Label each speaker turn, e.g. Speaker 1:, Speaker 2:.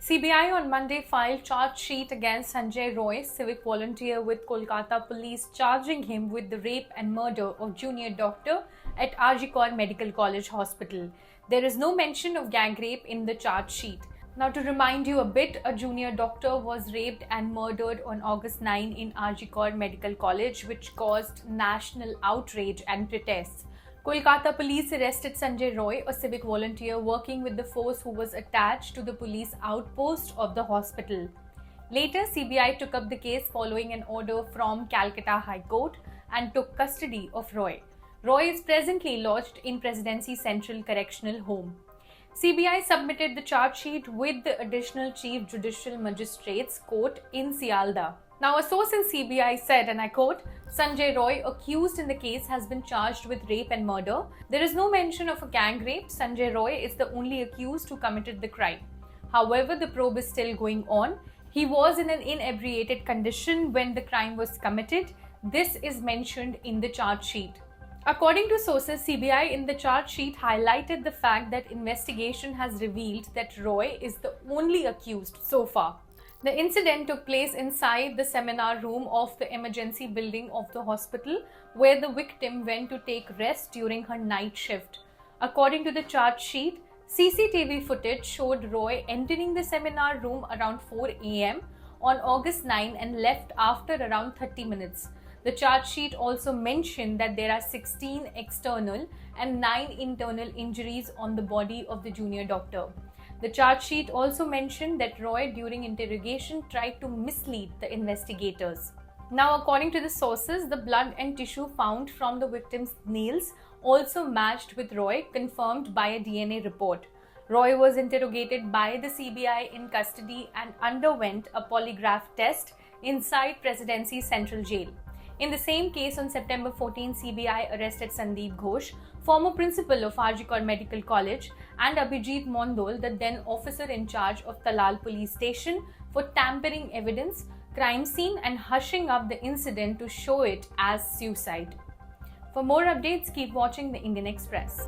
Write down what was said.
Speaker 1: CBI on Monday filed charge sheet against Sanjay Roy, civic volunteer with Kolkata police, charging him with the rape and murder of junior doctor at RG Kar Medical College Hospital. There is no mention of gang rape in the charge sheet. Now, to remind you a bit, a junior doctor was raped and murdered on August 9 in RG Kar Medical College, which caused national outrage and protests. Kolkata police arrested Sanjay Roy, a civic volunteer working with the force who was attached to the police outpost of the hospital. Later, CBI took up the case following an order from Calcutta High Court and took custody of Roy. Roy is presently lodged in Presidency Central Correctional Home. CBI submitted the charge sheet with the Additional Chief Judicial Magistrates Court in Sialda. Now, a source in CBI said, and I quote, Sanjay Roy, accused in the case, has been charged with rape and murder. There is no mention of a gang rape. Sanjay Roy is the only accused who committed the crime. However, the probe is still going on. He was in an inebriated condition when the crime was committed. This is mentioned in the charge sheet. According to sources, CBI in the charge sheet highlighted the fact that investigation has revealed that Roy is the only accused so far. The incident took place inside the seminar room of the emergency building of the hospital, where the victim went to take rest during her night shift. According to the charge sheet, CCTV footage showed Roy entering the seminar room around 4 a.m. on August 9 and left after around 30 minutes. The charge sheet also mentioned that there are 16 external and 9 internal injuries on the body of the junior doctor. The charge sheet also mentioned that Roy, during interrogation, tried to mislead the investigators. Now, according to the sources, the blood and tissue found from the victim's nails also matched with Roy, confirmed by a DNA report. Roy was interrogated by the CBI in custody and underwent a polygraph test inside Presidency Central Jail. In the same case, on September 14, CBI arrested Sandeep Ghosh, former principal of RG Kar Medical College, and Abhijit Mondol, the then officer in charge of Talal Police Station, for tampering evidence, crime scene, and hushing up the incident to show it as suicide. For more updates, keep watching the Indian Express.